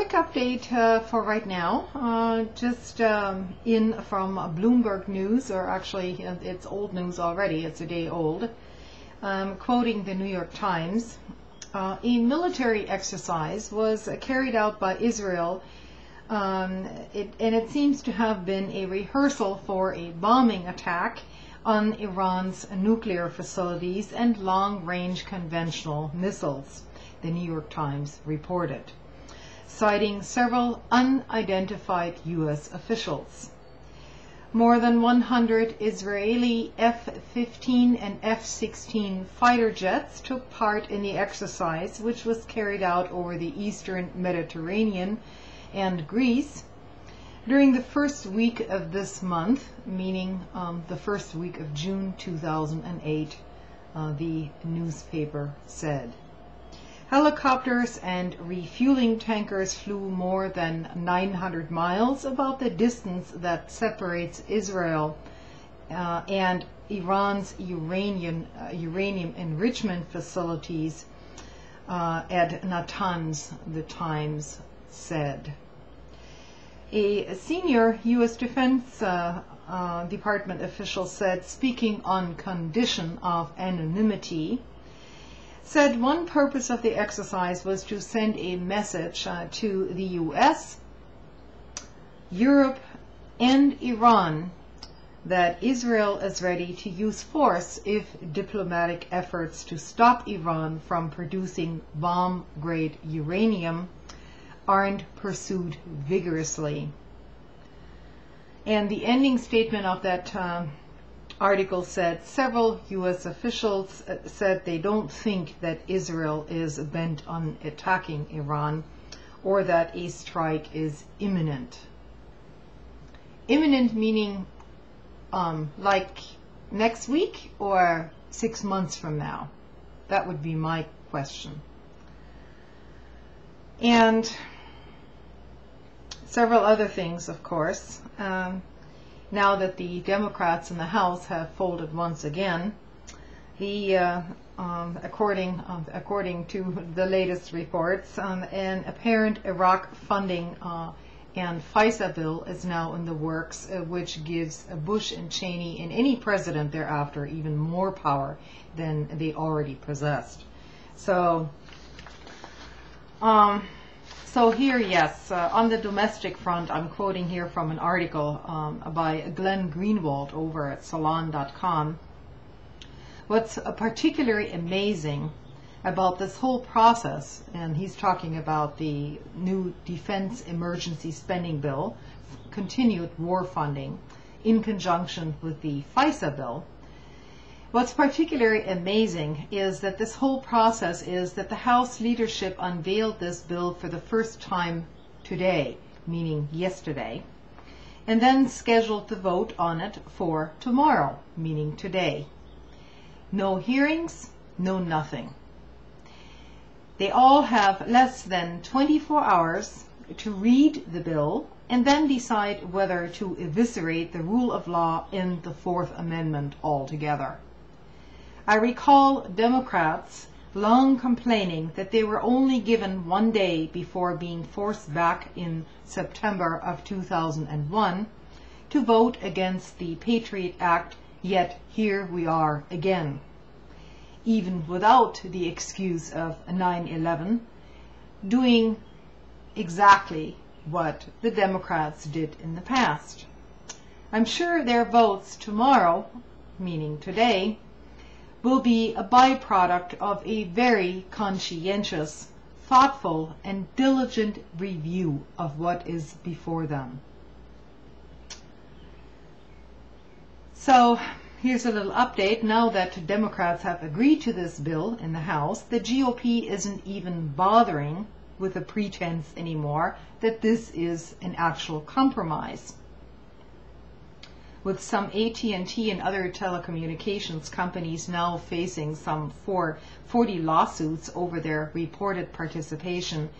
quick update for right now, just in from Bloomberg News, or actually it's old news already, it's a day old, quoting the New York Times. A military exercise was carried out by Israel, and it seems to have been a rehearsal for a bombing attack on Iran's nuclear facilities and long-range conventional missiles, the New York Times reported, citing several unidentified U.S. officials. More than 100 Israeli F-15 and F-16 fighter jets took part in the exercise, which was carried out over the eastern Mediterranean and Greece during the first week of this month, meaning the first week of June 2008, the newspaper said. Helicopters and refueling tankers flew more than 900 miles, about the distance that separates Israel and Iran's uranium enrichment facilities at Natanz, the Times said. A senior U.S. Defense Department official said, speaking on condition of anonymity, said one purpose of the exercise was to send a message to the U.S., Europe, and Iran that Israel is ready to use force if diplomatic efforts to stop Iran from producing bomb-grade uranium aren't pursued vigorously. And the ending statement of that article said several U.S. officials said they don't think that Israel is bent on attacking Iran or that a strike is imminent. Imminent meaning like next week or 6 months from now? That would be my question. And several other things, of course. Now that the Democrats in the House have folded once again, according to the latest reports, an apparent Iraq funding and FISA bill is now in the works, which gives Bush and Cheney and any president thereafter even more power than they already possessed. So here, yes, on the domestic front, I'm quoting here from an article by Glenn Greenwald over at Salon.com. What's particularly amazing about this whole process, and he's talking about the new Defense Emergency Spending Bill, continued war funding, in conjunction with the FISA bill, what's particularly amazing is that this whole process is that the House leadership unveiled this bill for the first time today, meaning yesterday, and then scheduled the vote on it for tomorrow, meaning today. No hearings, no nothing. They all have less than 24 hours to read the bill and then decide whether to eviscerate the rule of law in the Fourth Amendment altogether. I recall Democrats long complaining that they were only given 1 day before being forced back in September of 2001 to vote against the Patriot Act, yet here we are again, even without the excuse of 9/11, doing exactly what the Democrats did in the past. I'm sure their votes tomorrow, meaning today, will be a byproduct of a very conscientious, thoughtful, and diligent review of what is before them. So here's a little update. Now that Democrats have agreed to this bill in the House, the GOP isn't even bothering with the pretense anymore that this is an actual compromise. With some AT&T and other telecommunications companies now facing some 40 lawsuits over their reported participation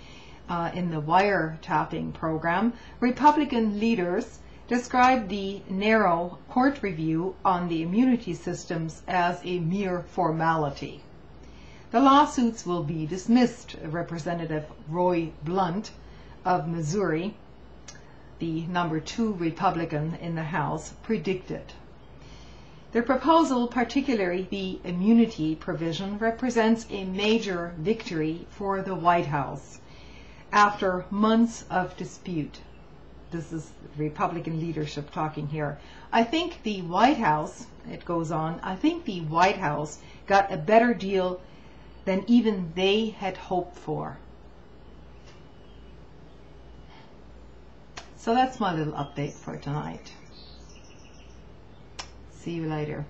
in the wiretapping program, Republican leaders described the narrow court review on the immunity systems as a mere formality. The lawsuits will be dismissed, Representative Roy Blunt of Missouri, the number 2 Republican in the House, predicted. Their proposal, particularly the immunity provision, represents a major victory for the White House after months of dispute. This is Republican leadership talking here. I think the White House, it goes on, I think the White House got a better deal than even they had hoped for. So that's my little update for tonight. See you later.